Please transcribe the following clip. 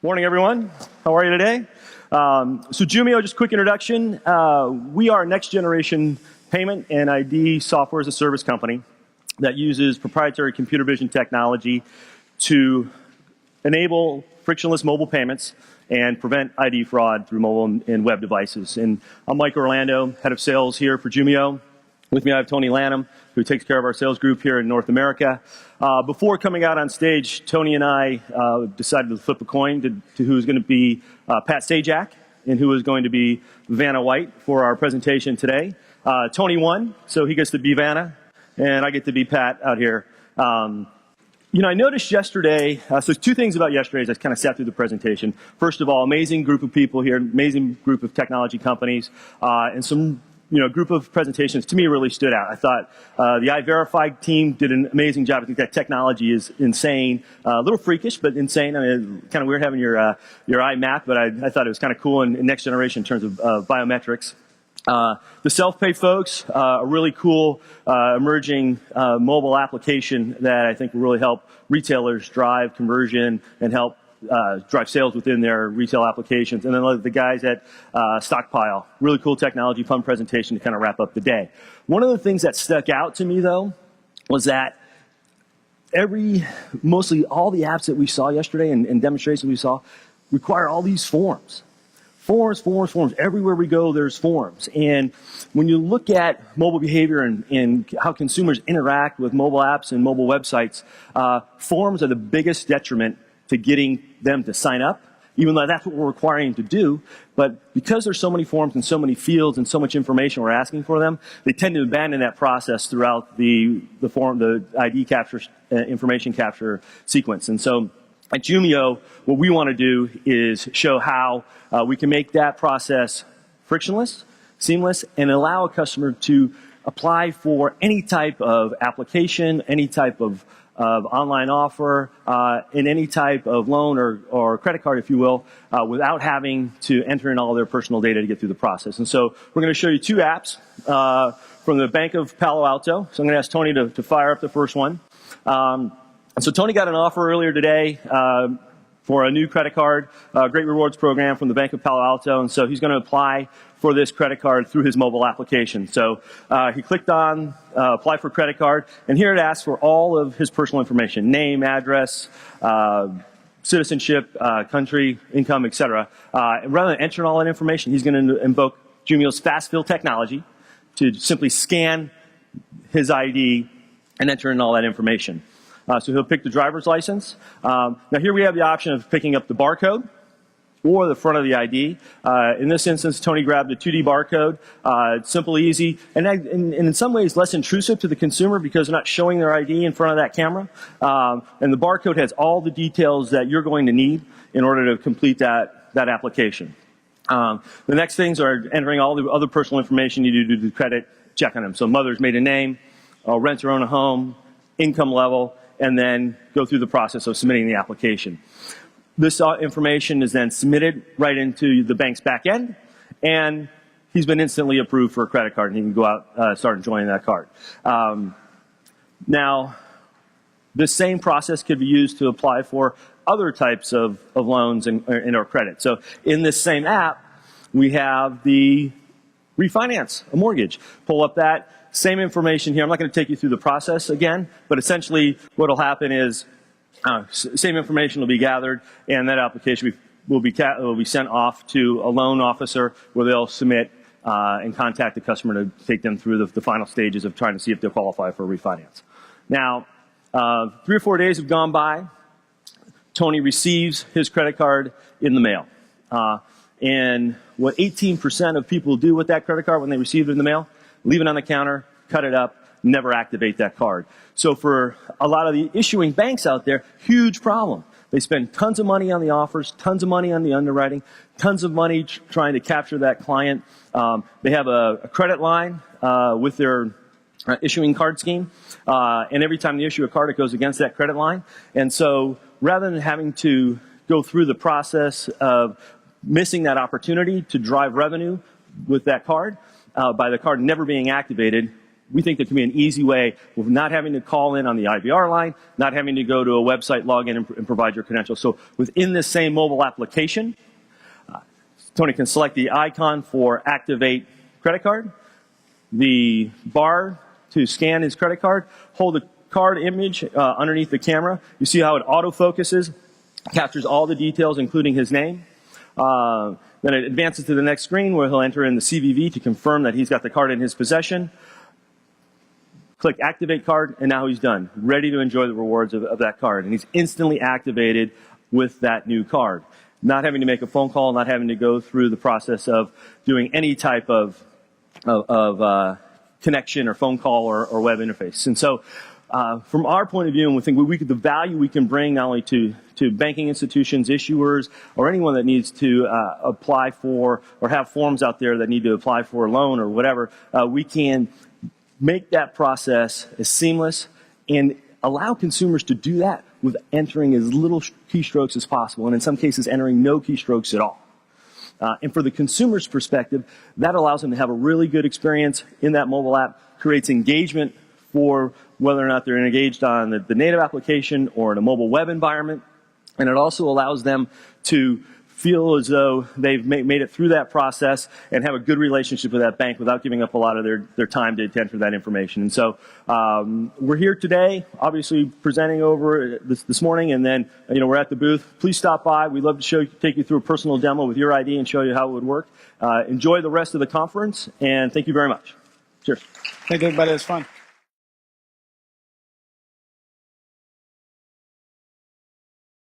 Morning, everyone. How are you today? So Jumio, just a quick introduction. We are a next-generation payment and ID software as a service company that uses proprietary computer vision technology to enable frictionless mobile payments and prevent ID fraud through mobile and web devices. And I'm Mike Orlando, head of sales here for Jumio. With me, I have Tony Lanham, who takes care of our sales group here in North America. Before coming out on stage, Tony and I decided to flip a coin to who was going to be Pat Sajak and who was going to be Vanna White for our presentation today. Tony won, so he gets to be Vanna, and I get to be Pat out here. You know, I noticed yesterday, so two things about yesterday as I kind of sat through the presentation. First of all, amazing group of people here, amazing group of technology companies, and some group of presentations to me really stood out. I thought the iVerify team did an amazing job. I think that technology is insane, a little freakish, but insane. I mean, kind of weird having your iMac, but I thought it was kind of cool in next generation in terms of biometrics. The self-pay folks, a really cool emerging mobile application that I think will really help retailers drive conversion and help drive sales within their retail applications. And then the guys at Stockpile, really cool technology, fun presentation to kind of wrap up the day. One of the things that stuck out to me, though, was that mostly all the apps that we saw yesterday and demonstrations we saw require all these forms. Forms. Everywhere we go, there's forms. And when you look at mobile behavior and how consumers interact with mobile apps and mobile websites, forms are the biggest detriment to getting them to sign up, even though that's what we're requiring them to do. But because there's so many forms and so many fields and so much information we're asking for them, they tend to abandon that process throughout the ID capture, information capture sequence. And so at Jumio, what we want to do is show how we can make that process frictionless, seamless, and allow a customer to apply for any type of application, any type of online offer, in any type of loan or credit card, if you will, without having to enter in all their personal data to get through the process. And so we're going to show you two apps from the Bank of Palo Alto. So I'm going to ask Tony to fire up the first one. So Tony got an offer earlier today for a new credit card, great rewards program from the Bank of Palo Alto, and so he's going to apply for this credit card through his mobile application. So he clicked on apply for credit card, and here it asks for all of his personal information: name, address, citizenship, country, income, etc. And rather than entering all that information, he's going to invoke Jumio's fast fill technology to simply scan his ID and enter in all that information. So he'll pick the driver's license. Now here we have the option of picking up the barcode or the front of the ID. In this instance, Tony grabbed a 2D barcode. It's simple, easy, and in some ways less intrusive to the consumer because they're not showing their ID in front of that camera. And the barcode has all the details that you're going to need in order to complete that application. The next things are entering all the other personal information you do to do credit check on them. So mother's maiden name, rent or own a home, income level, and then go through the process of submitting the application. This information is then submitted right into the bank's back end, and he's been instantly approved for a credit card, and he can go out start enjoying that card. Now, this same process could be used to apply for other types of loans and or credit. So in this same app, we have the refinance a mortgage. Pull up that. Same information here. I'm not going to take you through the process again, but essentially what will happen is same information will be gathered, and that application will be sent off to a loan officer where they'll submit and contact the customer to take them through the final stages of trying to see if they'll qualify for a refinance. Now, 3 or 4 days have gone by. Tony receives his credit card in the mail. And what 18% of people do with that credit card when they receive it in the mail, leave it on the counter, cut it up, never activate that card. So for a lot of the issuing banks out there, huge problem. They spend tons of money on the offers, tons of money on the underwriting, tons of money trying to capture that client. They have a credit line with their issuing card scheme, and every time they issue a card, it goes against that credit line. And so rather than having to go through the process of missing that opportunity to drive revenue with that card, by the card never being activated, we think there can be an easy way of not having to call in on the IVR line, not having to go to a website, log in, and provide your credentials. So within this same mobile application, Tony can select the icon for Activate Credit Card, the bar to scan his credit card, hold the card image underneath the camera. You see how it autofocuses, captures all the details, including his name. Then it advances to the next screen where he'll enter in the CVV to confirm that he's got the card in his possession. Click Activate Card, and now he's done, ready to enjoy the rewards of that card. And he's instantly activated with that new card. Not having to make a phone call, not having to go through the process of doing any type of connection or phone call or web interface. And so from our point of view, and we think the value we can bring not only to banking institutions, issuers, or anyone that needs to apply for or have forms out there that need to apply for a loan or whatever, we can make that process as seamless and allow consumers to do that with entering as little keystrokes as possible, and in some cases entering no keystrokes at all. And for the consumer's perspective, that allows them to have a really good experience in that mobile app, creates engagement for whether or not they're engaged on the native application or in a mobile web environment, and it also allows them to feel as though they've made it through that process and have a good relationship with that bank without giving up a lot of their time to enter that information. And so we're here today, obviously presenting over this morning, and then we're at the booth. Please stop by. We'd love to take you through a personal demo with your ID and show you how it would work. Enjoy the rest of the conference, and thank you very much. Cheers. Thank you, everybody. It was fun.